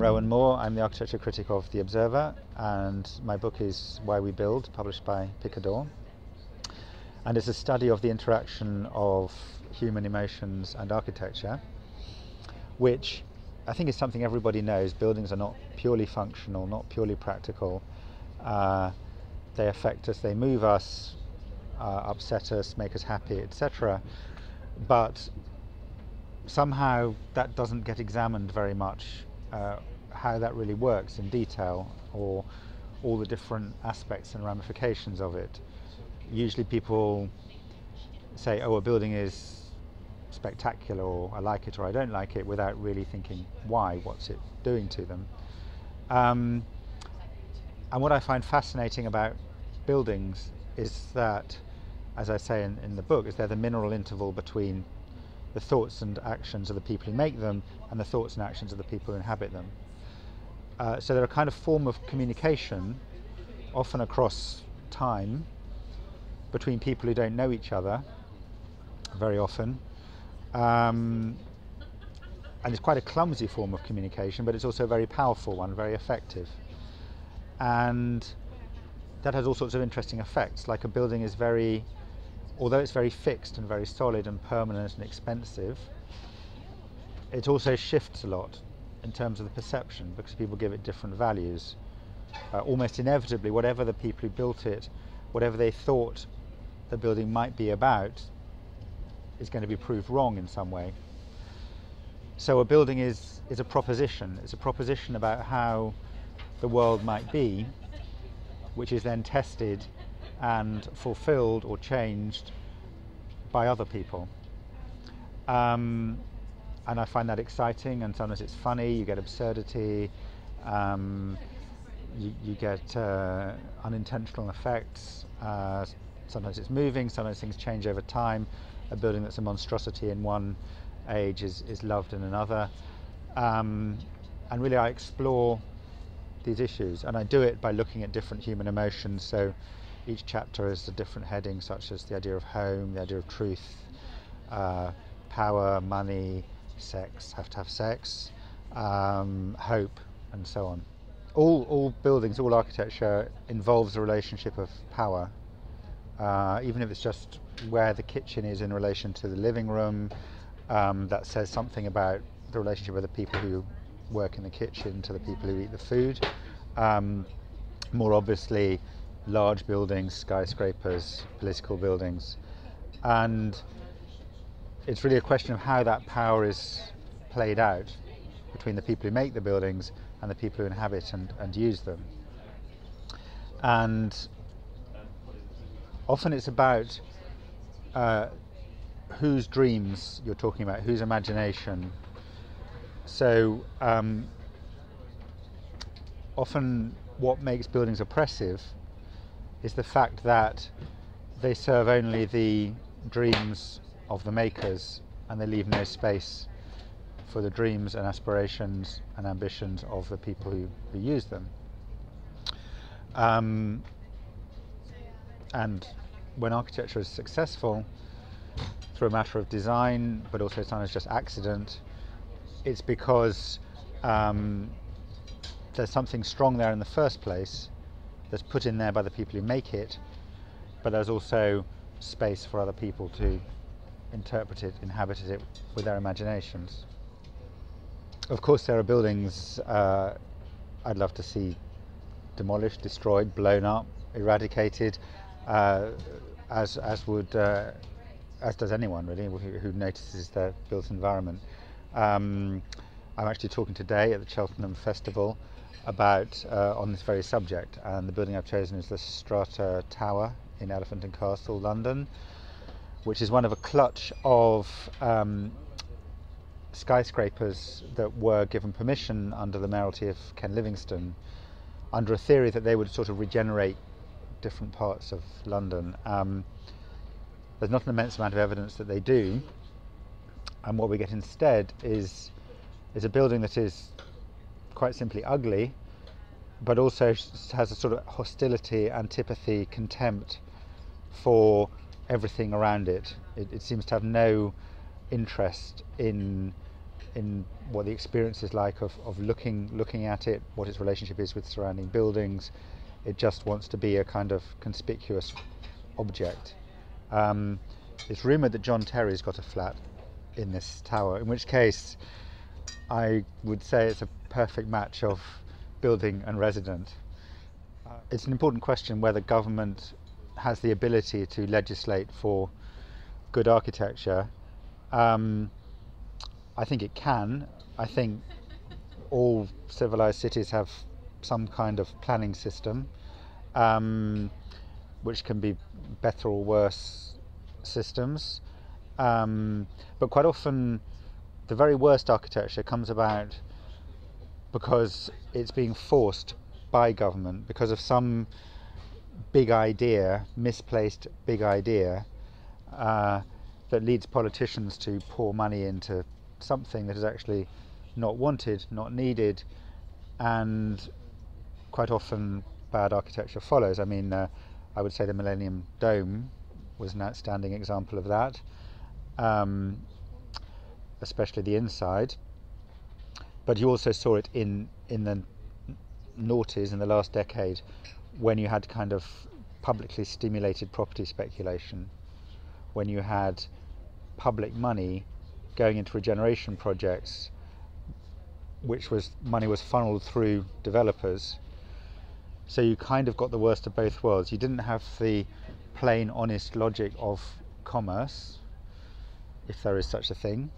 Rowan Moore. I'm the architecture critic of The Observer, and my book is Why We Build, published by Piccadilly. And it's a study of the interaction of human emotions and architecture, which I think is something everybody knows. Buildings are not purely functional, not purely practical. They affect us, they move us, upset us, make us happy, etc. But somehow that doesn't get examined very much, how that really works in detail, or all the different aspects and ramifications of it. Usually people say, oh, a building is spectacular, or I like it or I don't like it, without really thinking why, what's it doing to them. And what I find fascinating about buildings is that, as I say in the book, is they're the mineral interval between the thoughts and actions of the people who make them and the thoughts and actions of the people who inhabit them. So they're a kind of form of communication, often across time, between people who don't know each other, very often. And it's quite a clumsy form of communication, but it's also a very powerful one, very effective. And that has all sorts of interesting effects. Like, a building is although it's very fixed and very solid and permanent and expensive, it also shifts a lot in terms of the perception, because people give it different values. Almost inevitably, whatever the people who built it, whatever they thought the building might be about, is going to be proved wrong in some way. So a building is a proposition. It's a proposition about how the world might be, which is then tested and fulfilled or changed by other people. And I find that exciting, and sometimes it's funny. You get absurdity, you get unintentional effects. Sometimes it's moving, sometimes things change over time. A building that's a monstrosity in one age is loved in another. And really I explore these issues, and I do it by looking at different human emotions. So each chapter is a different heading, such as the idea of home, the idea of truth, power, money, sex, have to have sex, hope, and so on. All buildings, all architecture involves a relationship of power, even if it's just where the kitchen is in relation to the living room. That says something about the relationship of the people who work in the kitchen to the people who eat the food. More obviously, large buildings, skyscrapers, political buildings. And it's really a question of how that power is played out between the people who make the buildings and the people who inhabit and use them. And often it's about whose dreams you're talking about, whose imagination. So often what makes buildings oppressive is the fact that they serve only the dreams of the makers, and they leave no space for the dreams and aspirations and ambitions of the people who use them. And when architecture is successful, through a matter of design, but also sometimes just accident, it's because there's something strong there in the first place that's put in there by the people who make it, but there's also space for other people to interpret it, inhabit it with their imaginations. Of course, there are buildings I'd love to see demolished, destroyed, blown up, eradicated, as does anyone really who notices their built environment. I'm actually talking today at the Cheltenham Festival about on this very subject, and the building I've chosen is the Strata Tower in Elephant and Castle, London, which is one of a clutch of skyscrapers that were given permission under the mayoralty of Ken Livingstone, under a theory that they would sort of regenerate different parts of London. There's not an immense amount of evidence that they do, and what we get instead is a building that is quite simply ugly, but also has a sort of hostility, antipathy, contempt for everything around it. It seems to have no interest in in what the experience is like of looking at it, what its relationship is with surrounding buildings. It just wants to be a kind of conspicuous object. It's rumoured that John Terry's got a flat in this tower, in which case I would say it's a perfect match of building and resident. It's an important question whether government has the ability to legislate for good architecture. I think it can. I think all civilized cities have some kind of planning system, which can be better or worse systems. But quite often the very worst architecture comes about because it's being forced by government, because of some big idea, misplaced big idea, that leads politicians to pour money into something that is actually not wanted, not needed, and quite often bad architecture follows. I mean, I would say the Millennium Dome was an outstanding example of that, especially the inside. But you also saw it in the noughties, in the last decade, when you had kind of publicly stimulated property speculation, when you had public money going into regeneration projects, which was money was funneled through developers. So you kind of got the worst of both worlds. You didn't have the plain, honest logic of commerce, if there is such a thing.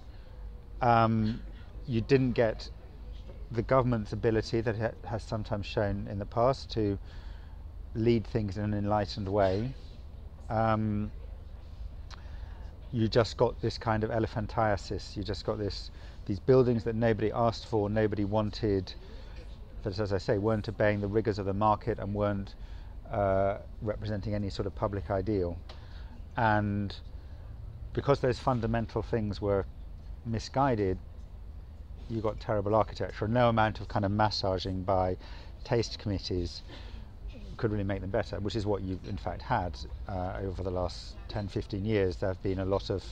You didn't get the government's ability that it has sometimes shown in the past to lead things in an enlightened way. You just got this kind of elephantiasis. You just got these buildings that nobody asked for, nobody wanted, that, as I say, weren't obeying the rigours of the market and weren't representing any sort of public ideal. And because those fundamental things were misguided, you got terrible architecture. No amount of kind of massaging by taste committees could really make them better, which is what you in fact had over the last 10-15 years. There have been a lot of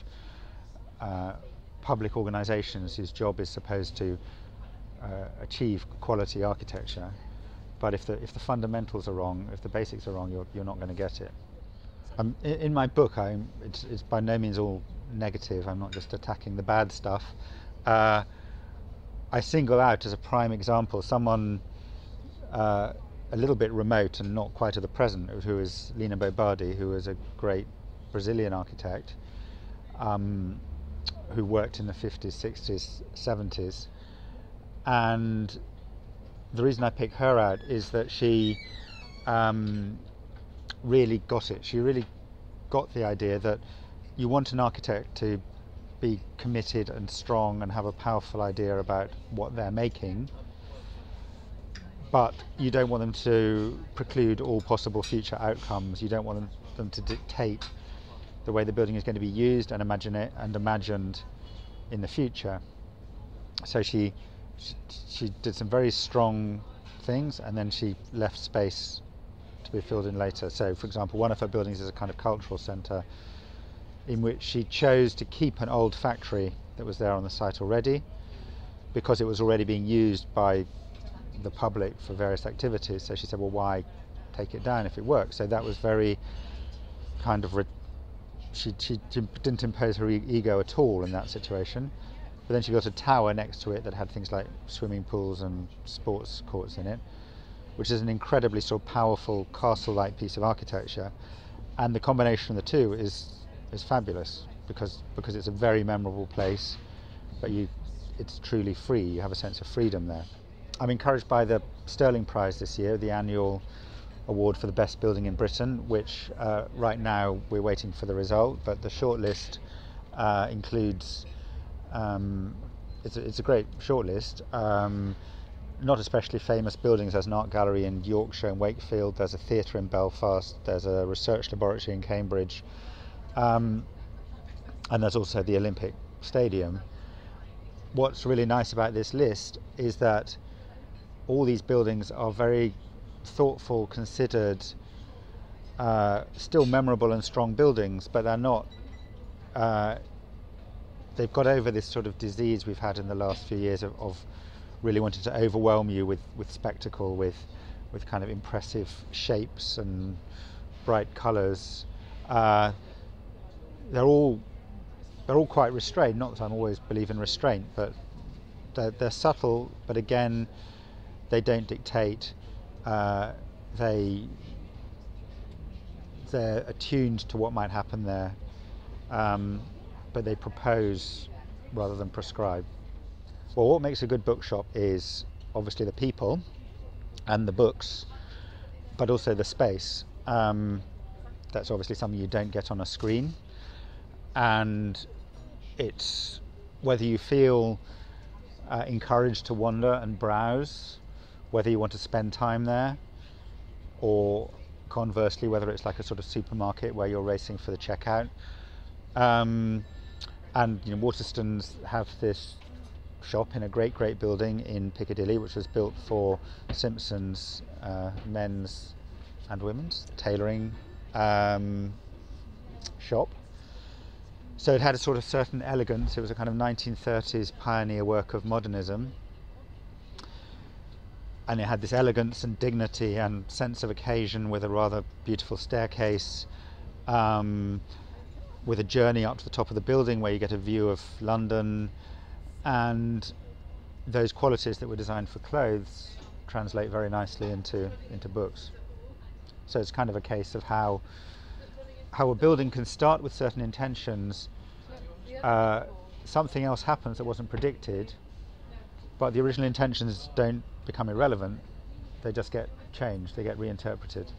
public organisations whose job is supposed to achieve quality architecture, but if the fundamentals are wrong, if the basics are wrong, you're not going to get it. In my book, it's by no means all negative. I'm not just attacking the bad stuff. I single out as a prime example someone a little bit remote and not quite at the present, who is Lina Bobardi, who is a great Brazilian architect who worked in the 50s, 60s, 70s. And the reason I pick her out is that she really got it. She really got the idea that you want an architect to be committed and strong and have a powerful idea about what they're making, but you don't want them to preclude all possible future outcomes. You don't want them to dictate the way the building is going to be used and imagined in the future. So she did some very strong things, and then she left space to be filled in later. So, for example, one of her buildings is a kind of cultural centre in which she chose to keep an old factory that was there on the site already, because it was already being used by the public for various activities. So she said, well, why take it down if it works? So that was very kind of she didn't impose her ego at all in that situation. But then she built a tower next to it that had things like swimming pools and sports courts in it, which is an incredibly sort of powerful castle-like piece of architecture. And the combination of the two is fabulous, because it's a very memorable place, but it's truly free. You have a sense of freedom there. I'm encouraged by the Stirling Prize this year, the annual award for the best building in Britain, which right now we're waiting for the result, but the shortlist includes it's a great shortlist. Not especially famous buildings. There's an art gallery in Yorkshire and Wakefield, there's a theatre in Belfast, there's a research laboratory in Cambridge, and there's also the Olympic Stadium. What's really nice about this list is that all these buildings are very thoughtful, considered, still memorable and strong buildings, but they're not they've got over this sort of disease we've had in the last few years of really wanting to overwhelm you with spectacle, with kind of impressive shapes and bright colours. They're all quite restrained. Not that I'm always believe in restraint, but they're subtle. But again, they don't dictate. They're attuned to what might happen there, but they propose rather than prescribe. Well, what makes a good bookshop is obviously the people and the books, but also the space. That's obviously something you don't get on a screen, and it's whether you feel encouraged to wander and browse, whether you want to spend time there, or conversely whether it's like a sort of supermarket where you're racing for the checkout. And Waterstones have this shop in a great building in Piccadilly, which was built for Simpson's men's and women's tailoring shop. So it had a sort of certain elegance. It was a kind of 1930s pioneer work of modernism, and it had this elegance and dignity and sense of occasion, with a rather beautiful staircase, with a journey up to the top of the building where you get a view of London, and those qualities that were designed for clothes translate very nicely into books. So it's kind of a case of how a building can start with certain intentions, something else happens that wasn't predicted, but the original intentions don't become irrelevant, they just get changed, they get reinterpreted.